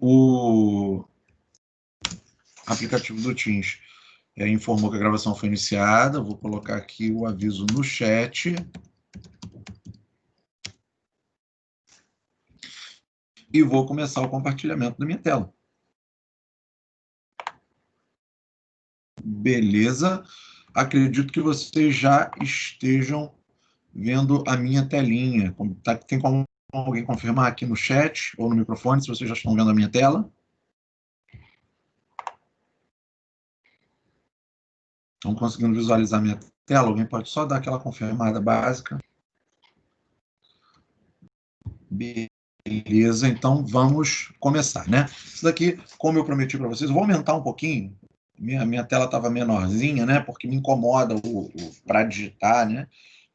o aplicativo do Teams informou que a gravação foi iniciada. Vou colocar aqui o aviso no chat. E vou começar o compartilhamento da minha tela. Beleza? Acredito que vocês já estejam vendo a minha telinha. Tem como alguém confirmar aqui no chat ou no microfone se vocês já estão vendo a minha tela? Estão conseguindo visualizar a minha tela? Alguém pode só dar aquela confirmada básica? Beleza, então vamos começar, né? Isso daqui, como eu prometi para vocês, eu vou aumentar um pouquinho. Minha tela estava menorzinha, né? Porque me incomoda para digitar, né?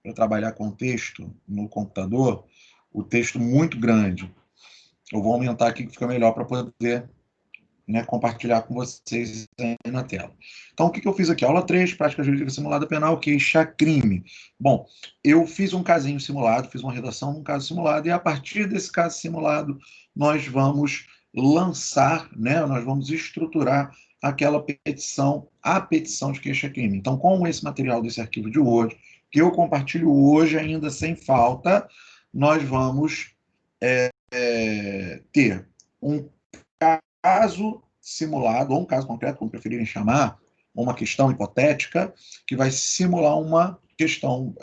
Para trabalhar com texto no computador, o texto muito grande. Eu vou aumentar aqui que fica melhor para poder, né, compartilhar com vocês aí na tela. Então, o que eu fiz aqui? Aula 3, prática jurídica simulada penal, queixa-crime. Bom, eu fiz um casinho simulado, fiz uma redação num caso simulado, e a partir desse caso simulado, nós vamos lançar, né, nós vamos estruturar aquela petição, a petição de queixa-crime. Então, com esse material desse arquivo de Word, que eu compartilho hoje ainda sem falta, nós vamos ter um caso simulado, ou um caso concreto, como preferirem chamar, uma questão hipotética, que vai simular uma questão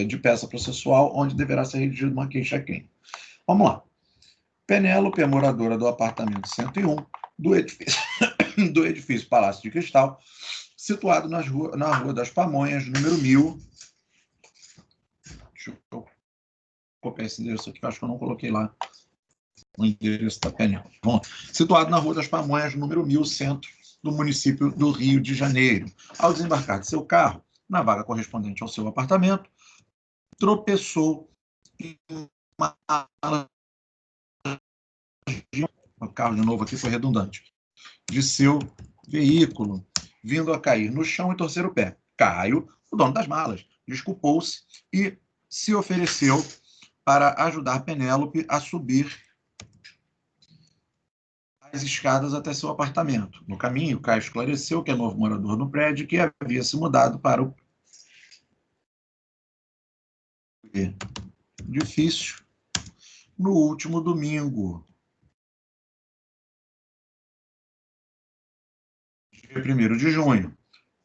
de peça processual, onde deverá ser redigida uma queixa-crime. Vamos lá. Penélope é moradora do apartamento 101 do edifício Palácio de Cristal, situado na Rua das Pamonhas, número 1000. Deixa eu copiar esse endereço aqui, acho que eu não coloquei lá o endereço da Penélope. Bom, situado na Rua das Pamonhas, número 1000, centro do município do Rio de Janeiro. Ao desembarcar de seu carro, na vaga correspondente ao seu apartamento, tropeçou em uma ala de o carro de novo aqui foi redundante, de seu veículo, vindo a cair no chão e torcer o pé. Caio, o dono das malas, desculpou-se e se ofereceu para ajudar Penélope a subir as escadas até seu apartamento. No caminho, Caio esclareceu que é novo morador no prédio e que havia se mudado para o edifício no último domingo, dia 1º de junho,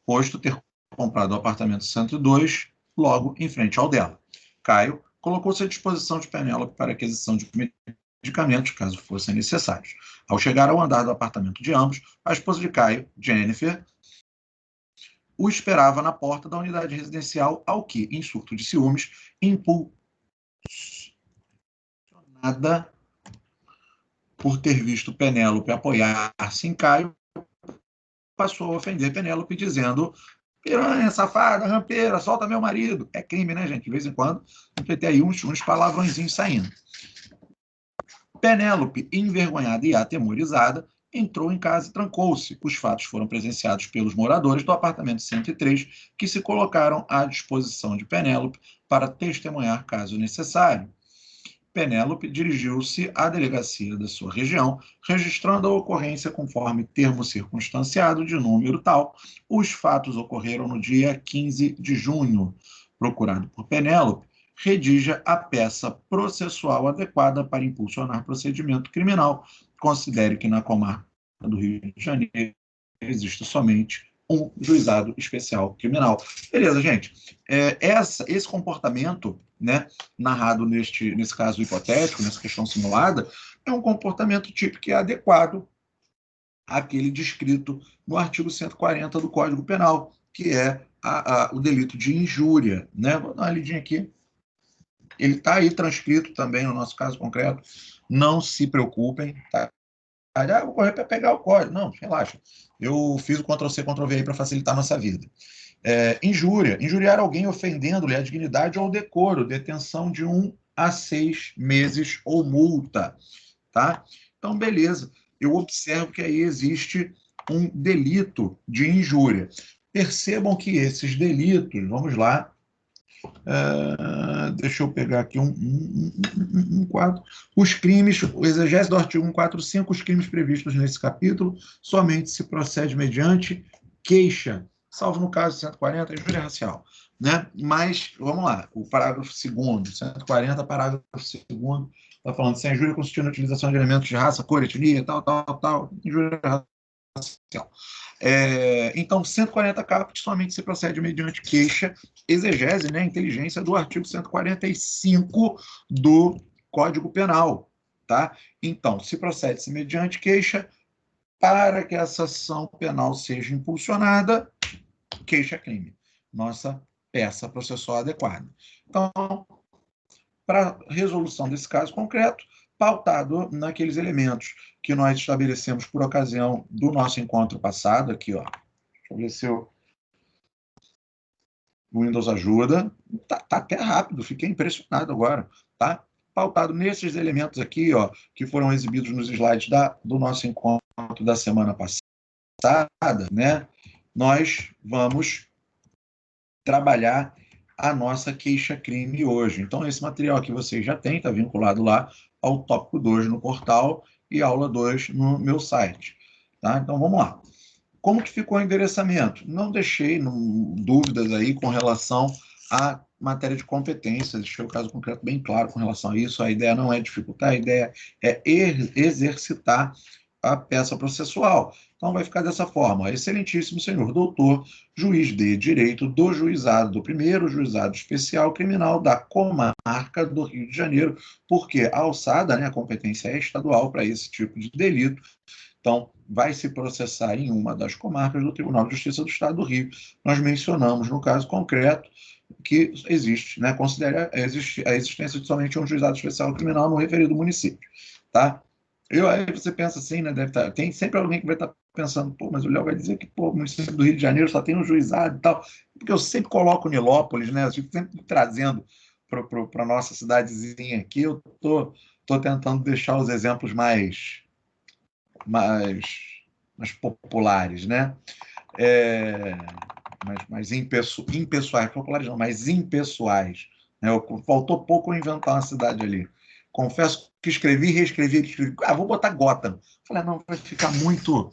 posto ter comprado o apartamento 102, logo em frente ao dela. Caio colocou-se à disposição de Penélope para aquisição de medicamentos, caso fossem necessários. Ao chegar ao andar do apartamento de ambos, a esposa de Caio, Jennifer, o esperava na porta da unidade residencial, ao que, em surto de ciúmes, impulsionada por ter visto Penélope apoiar-se em Caio, passou a ofender Penélope, dizendo: piranha, safada, rampeira, solta meu marido. É crime, né, gente? De vez em quando, vai ter aí uns palavrõezinhos saindo. Penélope, envergonhada e atemorizada, entrou em casa e trancou-se. Os fatos foram presenciados pelos moradores do apartamento 103, que se colocaram à disposição de Penélope para testemunhar caso necessário. Penélope dirigiu-se à delegacia da sua região, registrando a ocorrência conforme termo circunstanciado de número tal. Os fatos ocorreram no dia 15 de junho. Procurado por Penélope, redija a peça processual adequada para impulsionar procedimento criminal. Considere que na comarca do Rio de Janeiro existe somente um juizado especial criminal. Beleza, gente? Esse comportamento, né, narrado nesse caso hipotético, nessa questão simulada, é um comportamento típico e adequado àquele descrito no artigo 140 do Código Penal, que é o delito de injúria. Né? Vou dar uma lidinha aqui. Ele está aí transcrito também no nosso caso concreto. Não se preocupem, tá? Vou correr para pegar o código. Não, relaxa. Eu fiz o Ctrl+C, Ctrl+V aí para facilitar a nossa vida. Injúria. Injuriar alguém ofendendo-lhe a dignidade ou decoro. Detenção de 1 a 6 meses ou multa. Tá? Então, beleza. Eu observo que aí existe um delito de injúria. Percebam que esses delitos, vamos lá, Deixa eu pegar aqui um quadro. Os crimes, o exegese do artigo 145, os crimes previstos nesse capítulo, somente se procede mediante queixa, salvo no caso 140, injúria racial. Né? Mas, vamos lá, o parágrafo 2º, 140, parágrafo 2º, está falando se a injúria consistiu na utilização de elementos de raça, cor, etnia, tal, injúria racial. Então, 140 caput somente se procede mediante queixa, exegese, né, inteligência do artigo 145 do Código Penal. Tá? Então, se procede-se mediante queixa, para que essa ação penal seja impulsionada, queixa-crime. Nossa peça processual adequada. Então, para resolução desse caso concreto, pautado naqueles elementos que nós estabelecemos por ocasião do nosso encontro passado, aqui, ó, estabeleceu o Windows Ajuda, tá até rápido, fiquei impressionado agora, tá? Pautado nesses elementos aqui, ó, que foram exibidos nos slides do nosso encontro da semana passada, né? Nós vamos trabalhar a nossa queixa-crime hoje. Então, esse material que vocês já têm, está vinculado lá ao tópico 2 no portal e aula 2 no meu site. Tá? Então, vamos lá. Como que ficou o endereçamento? Não deixei dúvidas aí com relação à matéria de competência, deixei o caso concreto bem claro com relação a isso. A ideia não é dificultar, a ideia é exercitar a peça processual. Então, vai ficar dessa forma. Excelentíssimo senhor doutor, juiz de direito do juizado do primeiro juizado especial criminal da comarca do Rio de Janeiro, porque a alçada, né, a competência é estadual para esse tipo de delito. Então, vai se processar em uma das comarcas do Tribunal de Justiça do Estado do Rio. Nós mencionamos, no caso concreto, que existe, né, considera a existência de somente um juizado especial criminal no referido município. Tá? Aí você pensa assim, né, tem sempre alguém que vai estar pensando, pô, mas o Léo vai dizer que pô, o município do Rio de Janeiro só tem um juizado e tal, porque eu sempre coloco Nilópolis, né, eu fico sempre trazendo para a nossa cidadezinha aqui, eu tô tentando deixar os exemplos mais populares, né? Mais impessoais, populares não, mais impessoais. Né? Faltou pouco eu inventar uma cidade ali. Confesso que reescrevi. Vou botar Gotham. Falei, não, vai ficar muito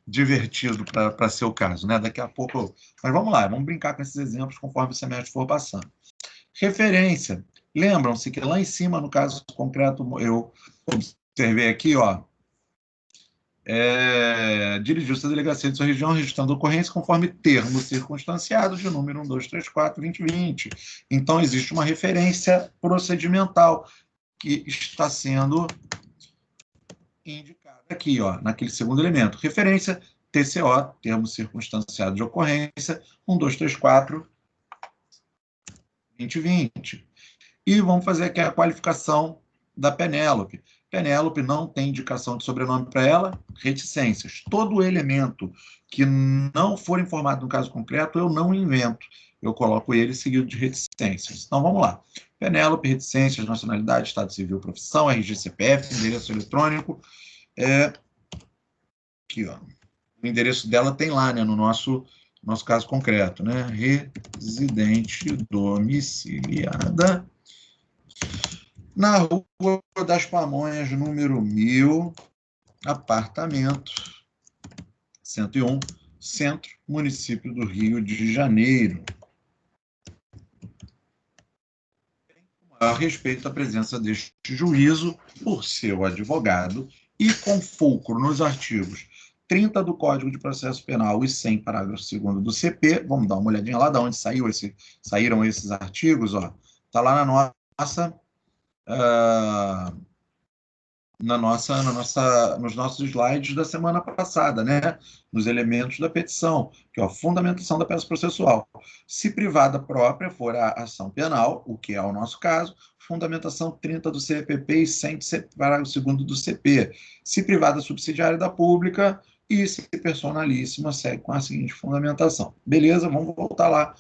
divertido para ser o caso, né? Daqui a pouco. Mas vamos lá, vamos brincar com esses exemplos conforme o semestre for passando. Referência. Lembram-se que lá em cima, no caso concreto, eu observei aqui, ó, dirigiu-se à delegacia de sua região registrando ocorrência conforme termos circunstanciados de número 1234-2020. Então, existe uma referência procedimental que está sendo indicada aqui, ó, naquele segundo elemento. Referência TCO, termo circunstanciado de ocorrência, 1234-2020. E vamos fazer aqui a qualificação da Penélope. Penélope não tem indicação de sobrenome para ela, reticências. Todo elemento que não for informado no caso concreto, eu não invento. Eu coloco ele seguido de reticências. Então, vamos lá. Penélope, reticências, nacionalidade, estado civil, profissão, RG, CPF, endereço eletrônico. Aqui, ó. O endereço dela tem lá, né, no nosso caso concreto, né? Residente domiciliada na Rua das Pamonhas, número 1000, apartamento 101, Centro, município do Rio de Janeiro. A respeito da presença deste juízo por seu advogado e com fulcro nos artigos 30 do Código de Processo Penal e 100, parágrafo 2º do CP, vamos dar uma olhadinha lá de onde saíram esses artigos, ó. Tá lá na nossa nos nossos slides da semana passada, né? Nos elementos da petição, que é a fundamentação da peça processual. Se privada própria for a ação penal, o que é o nosso caso, fundamentação 30 do CPP e 100, parágrafo 2º do CP. Se privada subsidiária da pública e se personalíssima, segue com a seguinte fundamentação. Beleza? Vamos voltar lá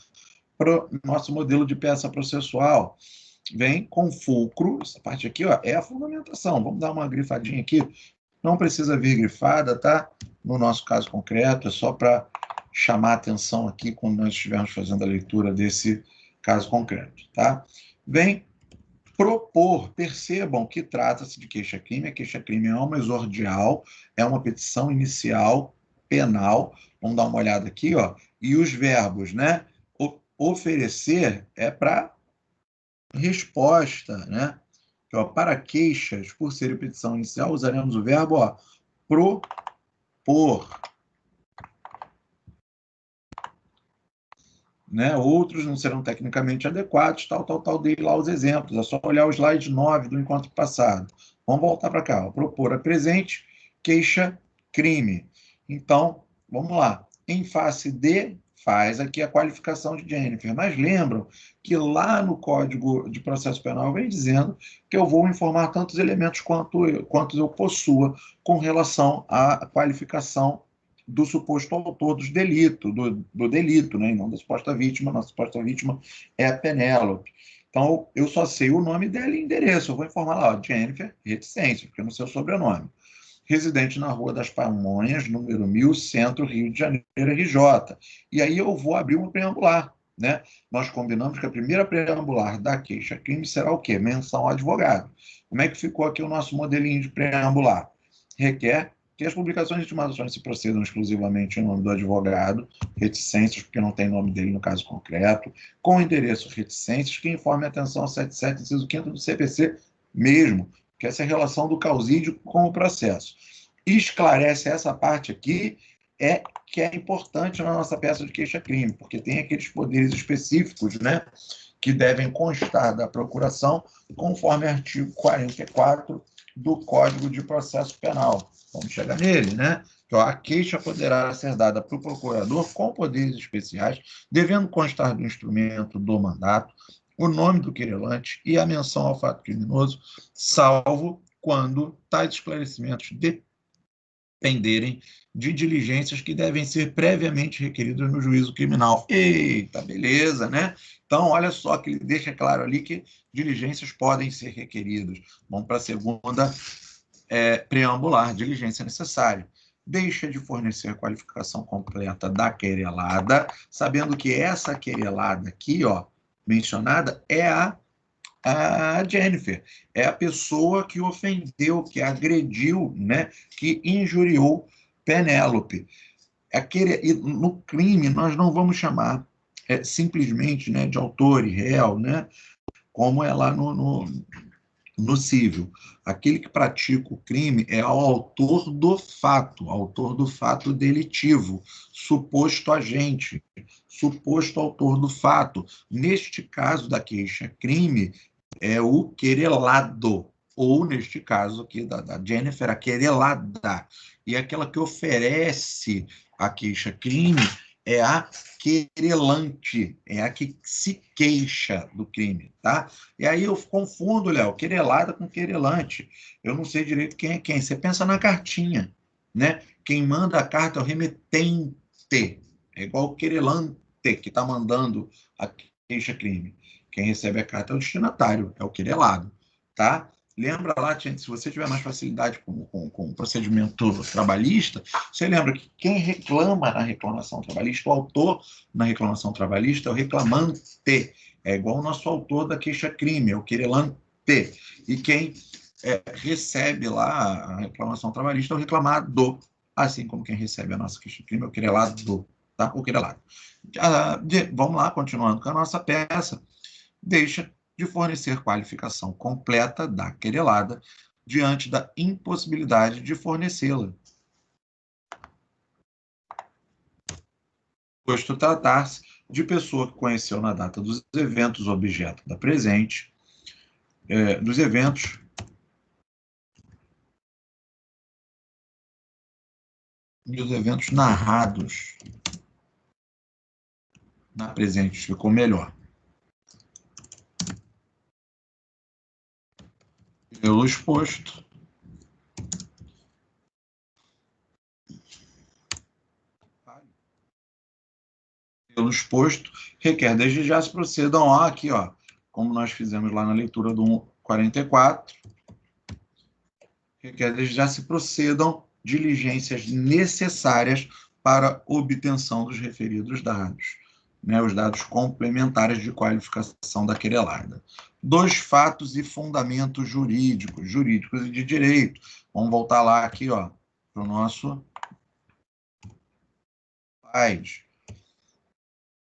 para o nosso modelo de peça processual. Vem com fulcro, essa parte aqui, ó, é a fundamentação. Vamos dar uma grifadinha aqui. Não precisa vir grifada, tá? No nosso caso concreto, é só para chamar a atenção aqui quando nós estivermos fazendo a leitura desse caso concreto, tá? Vem propor, percebam que trata-se de queixa-crime. A queixa-crime é uma exordial, é uma petição inicial penal. Vamos dar uma olhada aqui, ó. E os verbos, né? Oferecer é para resposta, né? Ó, para queixas, por ser petição inicial, usaremos o verbo, ó, propor. Né? Outros não serão tecnicamente adequados, tal, dei lá os exemplos. É só olhar o slide 9 do encontro passado. Vamos voltar para cá. Ó. Propor a presente, queixa, crime. Então, vamos lá. Em face de, faz aqui a qualificação de Jennifer. Mas lembram que lá no Código de Processo Penal vem dizendo que eu vou informar tantos elementos quanto eu possua com relação à qualificação do suposto autor do delito, né, e não da suposta vítima. A suposta vítima é a Penélope. Então, eu só sei o nome dela e endereço. Eu vou informar lá, ó, Jennifer Reticência, porque eu não sei o sobrenome. Residente na Rua das Pamonhas, número 1000, Centro, Rio de Janeiro, RJ. E aí eu vou abrir uma preambular. Né? Nós combinamos que a primeira preambular da queixa-crime será o quê? Menção ao advogado. Como é que ficou aqui o nosso modelinho de preambular? Requer que as publicações de intimações se procedam exclusivamente em nome do advogado, reticências, porque não tem nome dele no caso concreto, com endereço reticências, que informe a atenção 77, inciso 5º do CPC mesmo, que essa é a relação do causídio com o processo. Esclarece essa parte aqui, que é importante na nossa peça de queixa-crime, porque tem aqueles poderes específicos, né, que devem constar da procuração, conforme artigo 44 do Código de Processo Penal. Vamos chegar nele, né? Então, a queixa poderá ser dada para o procurador com poderes especiais, devendo constar do instrumento do mandato, o nome do querelante e a menção ao fato criminoso, salvo quando tais esclarecimentos dependerem de diligências que devem ser previamente requeridas no juízo criminal. Eita, beleza, né? Então, olha só que ele deixa claro ali que diligências podem ser requeridas. Vamos para a segunda preambular, diligência necessária. Deixa de fornecer a qualificação completa da querelada, sabendo que essa querelada aqui, ó, mencionada, é a Jennifer. É a pessoa que ofendeu, que agrediu, né, que injuriou Penélope. E no crime, nós não vamos chamar simplesmente, né, de autor e réu, né, como é lá no cível. Aquele que pratica o crime é o autor do fato delitivo, suposto agente, suposto autor do fato. Neste caso da queixa-crime, é o querelado, ou neste caso aqui da Jennifer, a querelada. E aquela que oferece a queixa-crime é a querelante, é a que se queixa do crime, tá? E aí eu confundo, Léo, querelada com querelante. Eu não sei direito quem é quem. Você pensa na cartinha, né? Quem manda a carta é o remetente. É igual o querelante que está mandando a queixa-crime. Quem recebe a carta é o destinatário, é o querelado, tá? Lembra lá, gente, se você tiver mais facilidade com o procedimento trabalhista, você lembra que quem reclama na reclamação trabalhista, o autor na reclamação trabalhista é o reclamante. É igual o nosso autor da queixa-crime, é o querelante. E quem recebe lá a reclamação trabalhista é o reclamado, assim como quem recebe a nossa queixa-crime é o querelado, tá? O querelado. Vamos lá, continuando com a nossa peça. Deixa de fornecer qualificação completa da querelada diante da impossibilidade de fornecê-la, posto tratar-se de pessoa que conheceu na data dos eventos objeto da presente, dos eventos narrados na presente, ficou melhor. Pelo exposto, requer desde já se procedam aqui, ó, como nós fizemos lá na leitura do 44, requer desde já se procedam diligências necessárias para obtenção dos referidos dados. né, os dados complementares de qualificação da querelada. 2 fatos e fundamentos jurídicos e de direito. Vamos voltar lá aqui, ó, para o nosso slide.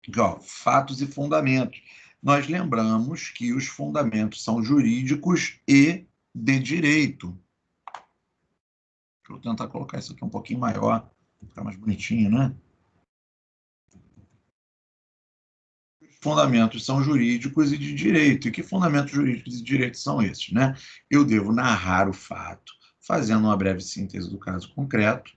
Aqui, ó, fatos e fundamentos. Nós lembramos que os fundamentos são jurídicos e de direito. Deixa eu tentar colocar isso aqui um pouquinho maior, para ficar mais bonitinho, né? Os fundamentos são jurídicos e de direito. E que fundamentos jurídicos e de direito são esses, né? Eu devo narrar o fato, fazendo uma breve síntese do caso concreto,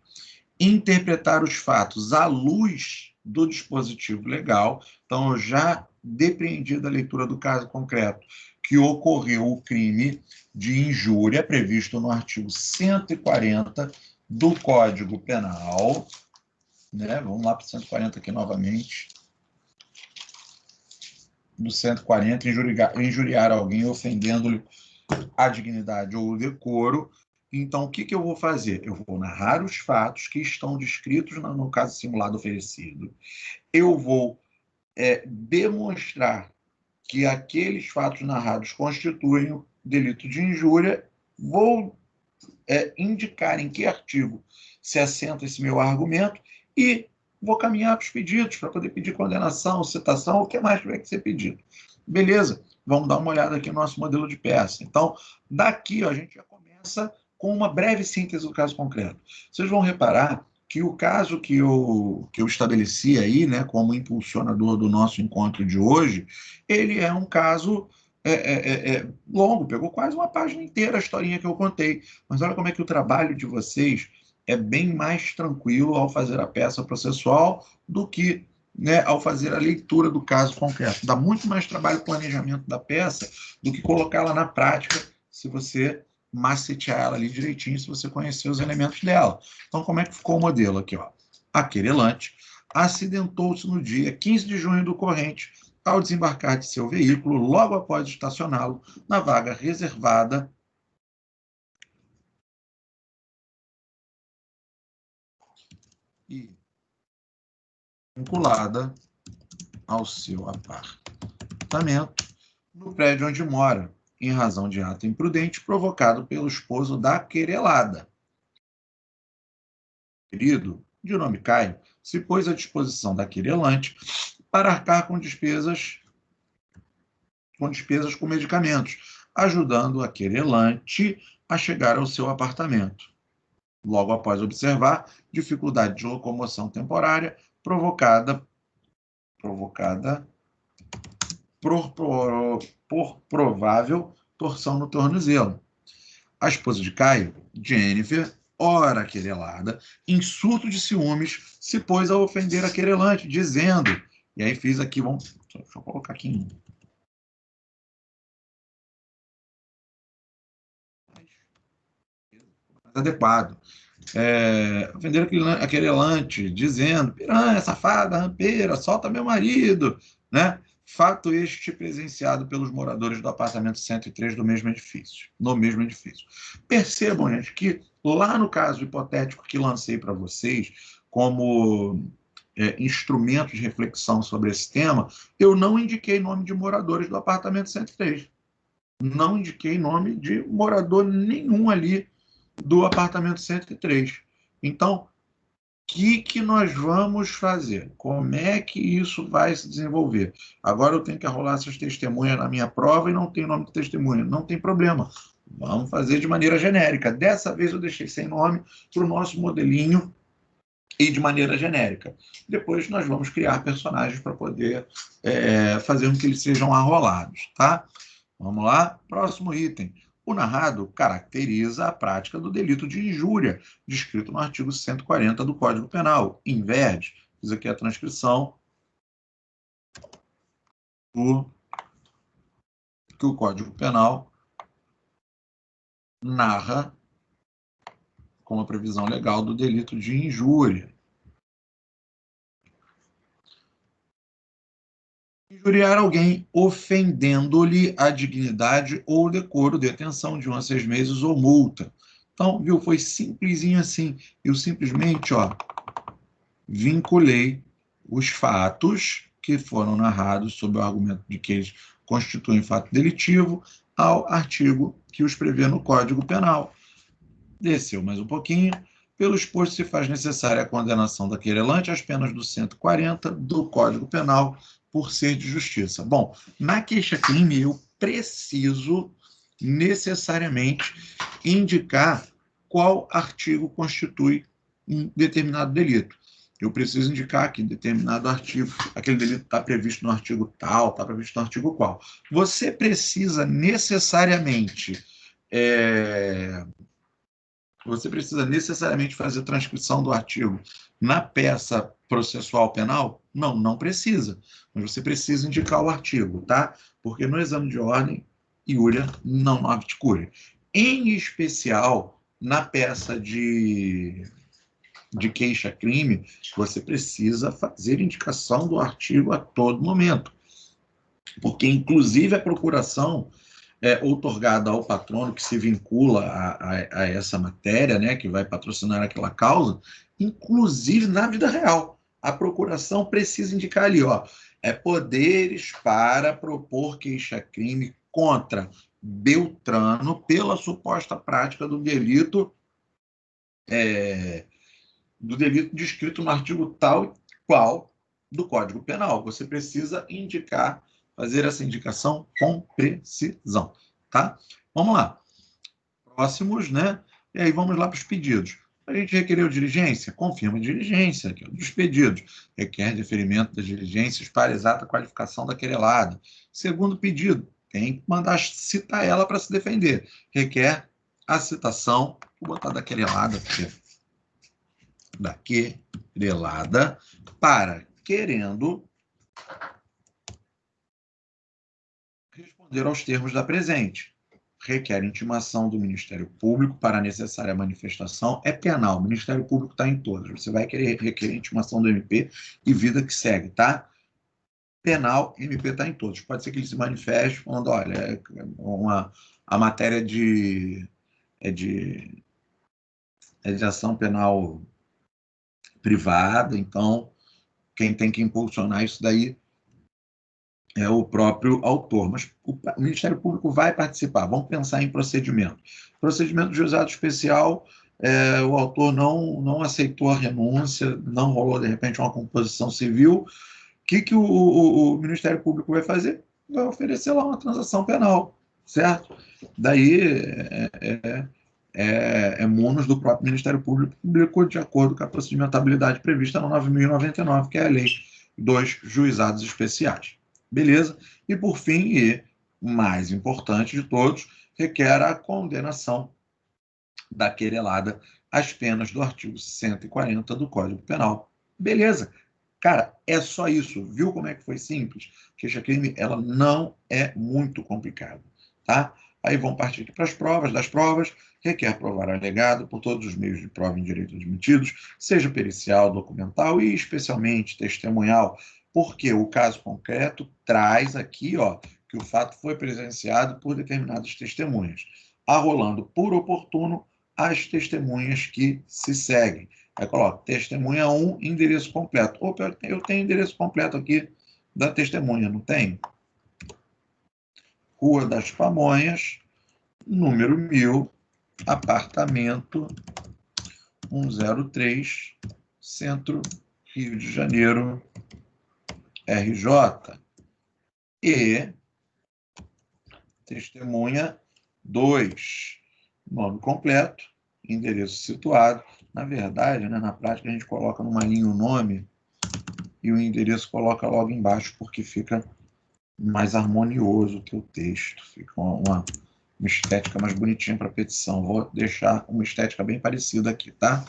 interpretar os fatos à luz do dispositivo legal. Então, eu já depreendi da leitura do caso concreto que ocorreu o crime de injúria previsto no artigo 140 do Código Penal, né? Vamos lá para o 140 aqui novamente. Do 140, injuriar alguém ofendendo-lhe a dignidade ou o decoro. Então, o que eu vou fazer? Eu vou narrar os fatos que estão descritos no caso simulado oferecido. Eu vou demonstrar que aqueles fatos narrados constituem o delito de injúria. Vou indicar em que artigo se assenta esse meu argumento e vou caminhar para os pedidos, para poder pedir condenação, citação, o que mais tiver que ser pedido. Beleza? Vamos dar uma olhada aqui no nosso modelo de peça. Então, daqui ó, a gente já começa com uma breve síntese do caso concreto. Vocês vão reparar que o caso que eu estabeleci aí, né, como impulsionador do nosso encontro de hoje, ele é um caso longo, pegou quase uma página inteira a historinha que eu contei. Mas olha como é que o trabalho de vocês é bem mais tranquilo ao fazer a peça processual do que, né, ao fazer a leitura do caso concreto. Dá muito mais trabalho o planejamento da peça do que colocá-la na prática, se você macetear ela ali direitinho, se você conhecer os elementos dela. Então, como é que ficou o modelo aqui? Ó? A querelante acidentou-se no dia 15 de junho do corrente, ao desembarcar de seu veículo, logo após estacioná-lo na vaga reservada e vinculada ao seu apartamento, no prédio onde mora, em razão de ato imprudente provocado pelo esposo da querelada. O querido, de nome Caio, se pôs à disposição da querelante para arcar com despesas com medicamentos, ajudando a querelante a chegar ao seu apartamento. Logo após observar dificuldade de locomoção temporária provocada por provável torção no tornozelo. A esposa de Caio, Jennifer, ora querelada, em surto de ciúmes, se pôs a ofender a querelante, dizendo, e aí fiz aqui, deixa eu colocar aqui mais adequado. Ofender a querelante, dizendo, piranha, safada, rampeira, solta meu marido, né? Fato este presenciado pelos moradores do apartamento 103 no mesmo edifício. Percebam, gente, que lá no caso hipotético que lancei para vocês, como instrumento de reflexão sobre esse tema, eu não indiquei nome de moradores do apartamento 103. Não indiquei nome de morador nenhum ali do apartamento 103. Então, o que nós vamos fazer? Como é que isso vai se desenvolver? Agora eu tenho que arrolar essas testemunhas na minha prova e não tem nome de testemunha. Não tem problema. Vamos fazer de maneira genérica. Dessa vez eu deixei sem nome para o nosso modelinho e de maneira genérica. Depois nós vamos criar personagens para poder fazer com que eles sejam arrolados, tá? Vamos lá? Próximo item. O narrado caracteriza a prática do delito de injúria, descrito no artigo 140 do Código Penal. Em verde, fiz aqui a transcrição do que o Código Penal narra como a previsão legal do delito de injúria. Injuriar alguém ofendendo-lhe a dignidade ou decoro, detenção de 1 a 6 meses ou multa. Então, viu, foi simplesinho assim. Eu simplesmente vinculei os fatos que foram narrados sob o argumento de que eles constituem fato delitivo, ao artigo que os prevê no Código Penal. Desceu mais um pouquinho. Pelo exposto, se faz necessária a condenação da querelante às penas do 140 do Código Penal por ser de justiça. Bom, na queixa-crime, eu preciso necessariamente indicar qual artigo constitui um determinado delito. Eu preciso indicar que determinado artigo, aquele delito está previsto no artigo tal, está previsto no artigo qual. Você precisa necessariamente fazer transcrição do artigo na peça processual penal? Não, não precisa. Mas você precisa indicar o artigo, tá? Porque no exame de ordem, iuria não obtecure. Em especial, na peça de queixa-crime, você precisa fazer indicação do artigo a todo momento. Porque, inclusive, a procuração outorgada ao patrono que se vincula a essa matéria, né, que vai patrocinar aquela causa, inclusive na vida real. A procuração precisa indicar ali, poderes para propor queixa-crime contra Beltrano pela suposta prática do delito descrito no artigo tal e qual do Código Penal. Você precisa indicar, fazer essa indicação com precisão, tá? Vamos lá. Próximos, né? E aí vamos lá para os pedidos. A gente requereu diligência? Confirma a diligência aqui, dos pedidos. Requer deferimento das diligências para exata qualificação da querelada. Segundo pedido, tem que mandar citar ela para se defender. Requer a citação, vou botar da querelada, porque da querelada para querendo responder aos termos da presente. Requer intimação do Ministério Público para a necessária manifestação. É penal, o Ministério Público está em todas. Você vai requerer intimação do MP e vida que segue, tá? Penal, MP está em todos. Pode ser que ele se manifeste falando, olha, a matéria de ação penal privada, então quem tem que impulsionar isso daí é o próprio autor, mas o Ministério Público vai participar. Vamos pensar em procedimento. Procedimento de juizado especial, o autor não aceitou a renúncia, não rolou, de repente, uma composição civil. O que o Ministério Público vai fazer? Vai oferecer lá uma transação penal, certo? Daí é munus do próprio Ministério Público de acordo com a procedimentabilidade prevista no 9.099, que é a lei dos juizados especiais. Beleza? E, por fim, e mais importante de todos, requer a condenação da querelada às penas do artigo 140 do Código Penal. Beleza? Cara, é só isso. Viu como é que foi simples? Queixa-crime, ela não é muito complicada, tá? Aí vão partir para as provas. Das provas, requer provar alegado por todos os meios de prova em direito admitidos, seja pericial, documental e especialmente testemunhal, porque o caso concreto traz aqui, que o fato foi presenciado por determinadas testemunhas, arrolando por oportuno as testemunhas que se seguem. Aí coloca testemunha 1, endereço completo. Opa, eu tenho endereço completo aqui da testemunha, não tem? Rua das Pamonhas, número 1000, apartamento 103, Centro, Rio de Janeiro, RJ. E testemunha 2, nome completo, endereço situado. Na verdade, né, na prática, a gente coloca numa linha o nome e o endereço coloca logo embaixo, porque fica mais harmonioso o teu texto, fica uma estética mais bonitinha para a petição. Vou deixar uma estética bem parecida aqui, tá?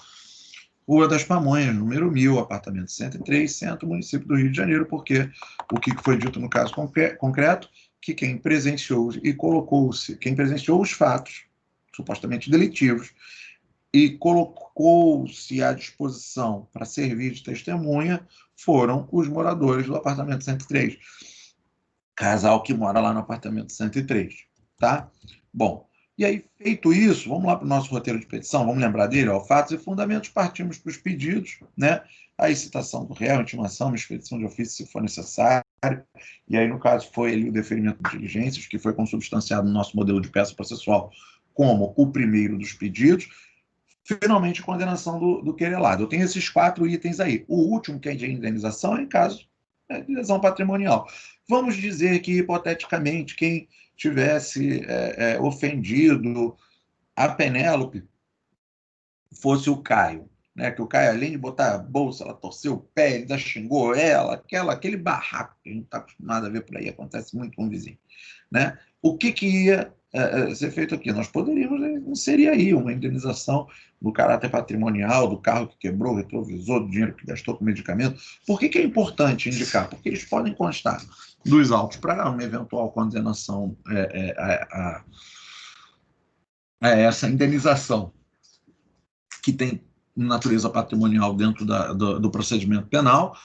Rua das Pamonhas, número 1000, apartamento 103, centro, município do Rio de Janeiro, porque o que foi dito no caso concreto, que quem presenciou os fatos, supostamente delitivos, e colocou-se à disposição para servir de testemunha, foram os moradores do apartamento 103. Casal que mora lá no apartamento 103, tá? Bom, E aí, feito isso, vamos lá para o nosso roteiro de petição, vamos lembrar dele, ó, fatos e fundamentos, partimos para os pedidos, né? Aí, citação do réu, intimação, expedição de ofício, se for necessário. E aí, no caso, foi ali o deferimento de diligências, que foi consubstanciado no nosso modelo de peça processual como o primeiro dos pedidos. Finalmente, condenação do querelado. Eu tenho esses 4 itens aí. O último, que é de indenização, é em caso de lesão patrimonial. Vamos dizer que, hipoteticamente, quem tivesse ofendido a Penélope fosse o Caio. Né? Que o Caio, além de botar a bolsa, ela torceu o pé, ele ainda xingou ela, aquele barraco que a gente está acostumado a ver por aí, acontece muito com o vizinho. Né? O que ia ser feito aqui? Nós poderíamos inserir aí uma indenização do caráter patrimonial, do carro que quebrou, retrovisor, do dinheiro que gastou com medicamento. Por que é importante indicar? Porque eles podem constar dos autos para uma eventual condenação a essa indenização que tem natureza patrimonial dentro do procedimento penal,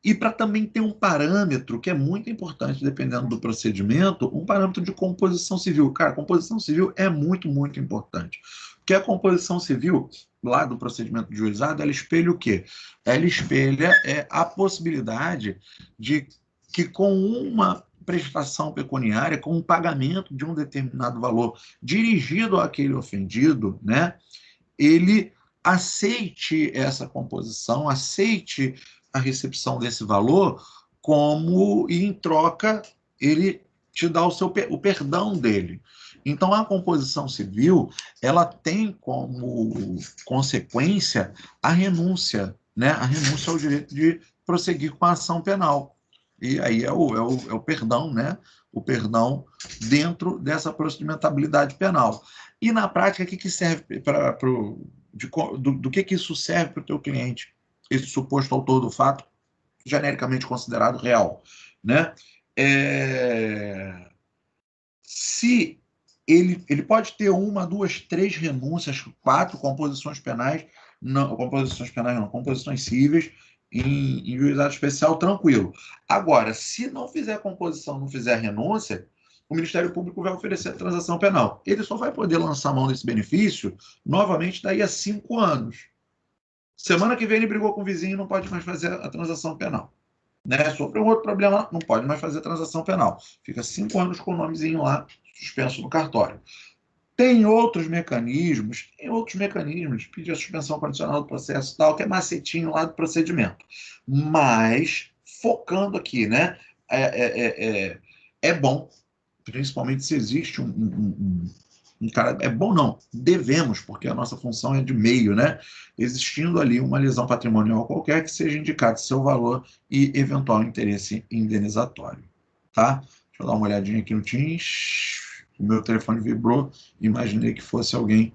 e para também ter um parâmetro que é muito importante, dependendo do procedimento, um parâmetro de composição civil. Cara, composição civil é muito, muito importante. Porque a composição civil, lá do procedimento de juizado, ela espelha o quê? Ela espelha a possibilidade de que com uma prestação pecuniária, com um pagamento de um determinado valor dirigido àquele ofendido, né, ele aceite essa composição, aceite a recepção desse valor como, e em troca, ele te dá o perdão dele. Então, a composição civil, ela tem como consequência a renúncia, né? A renúncia ao direito de prosseguir com a ação penal. E aí é o perdão, né? O perdão dentro dessa procedimentabilidade penal. E na prática, o que serve do que isso serve para o teu cliente? Esse suposto autor do fato, genericamente considerado real, né? Se ele pode ter 1, 2, 3 renúncias, 4 composições penais, composições cíveis em juizado especial, tranquilo. Agora, se não fizer composição, não fizer renúncia, o Ministério Público vai oferecer a transação penal. Ele só vai poder lançar mão desse benefício novamente daí a 5 anos. Semana que vem ele brigou com o vizinho e não pode mais fazer a transação penal. Né? Sobre um outro problema, não pode mais fazer transação penal. Fica 5 anos com o nomezinho lá suspenso no cartório. Tem outros mecanismos, pedir a suspensão condicional do processo e tal, que é macetinho lá do procedimento. Mas, focando aqui, né? É bom, principalmente se existe um cara. É bom não, devemos, porque a nossa função é de meio, né? Existindo ali uma lesão patrimonial qualquer que seja indicado seu valor e eventual interesse indenizatório. Tá? Deixa eu dar uma olhadinha aqui no Teams. O meu telefone vibrou, imaginei que fosse alguém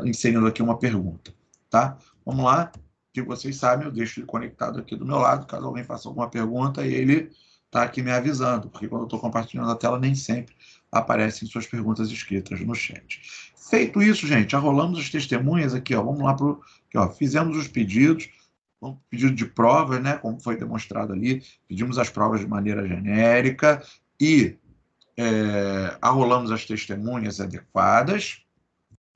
inserindo aqui uma pergunta. Tá? Vamos lá, que vocês sabem, eu deixo ele conectado aqui do meu lado, caso alguém faça alguma pergunta, e ele está aqui me avisando, porque quando eu estou compartilhando a tela, nem sempre aparecem suas perguntas escritas no chat. Feito isso, gente, já rolamos as testemunhas aqui, ó, vamos lá para o... Fizemos os pedidos, pedido de provas, né, como foi demonstrado ali, pedimos as provas de maneira genérica e arrolamos as testemunhas adequadas,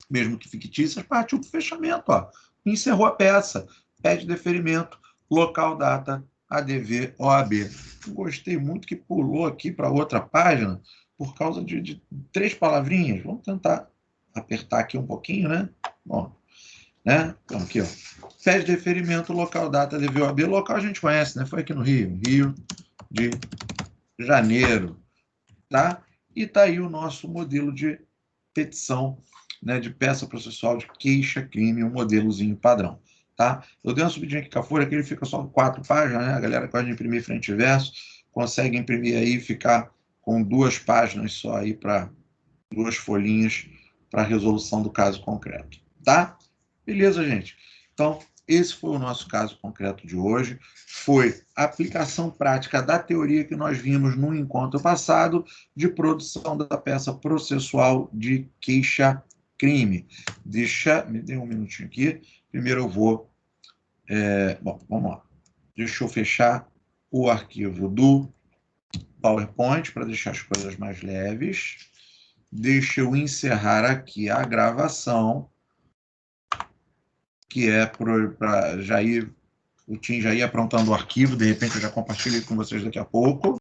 mesmo que fictícias, partiu para o fechamento, ó. Encerrou a peça, pede deferimento, local, data, ADV, OAB. Gostei muito que pulou aqui para outra página por causa de 3 palavrinhas. Vamos tentar apertar aqui um pouquinho, né? Bom, né? Então, aqui, ó. Pede deferimento, local, data, ADV, OAB. Local a gente conhece, né? Foi aqui no Rio de Janeiro, tá? E tá aí o nosso modelo de petição, né, de peça processual de queixa-crime, um modelozinho padrão. Tá? Eu dei uma subidinha aqui com a folha, que ele fica só 4 páginas, né? A galera pode imprimir frente e verso, consegue imprimir aí e ficar com 2 páginas só aí para 2 folhinhas para resolução do caso concreto. Tá? Beleza, gente? Então, esse foi o nosso caso concreto de hoje. Foi a aplicação prática da teoria que nós vimos no encontro passado de produção da peça processual de queixa-crime. Me dê um minutinho aqui. Primeiro eu vou... bom, vamos lá. Deixa eu fechar o arquivo do PowerPoint para deixar as coisas mais leves. Deixa eu encerrar aqui a gravação, que é para já ir, o Tim já ir aprontando o arquivo, de repente eu já compartilho com vocês daqui a pouco.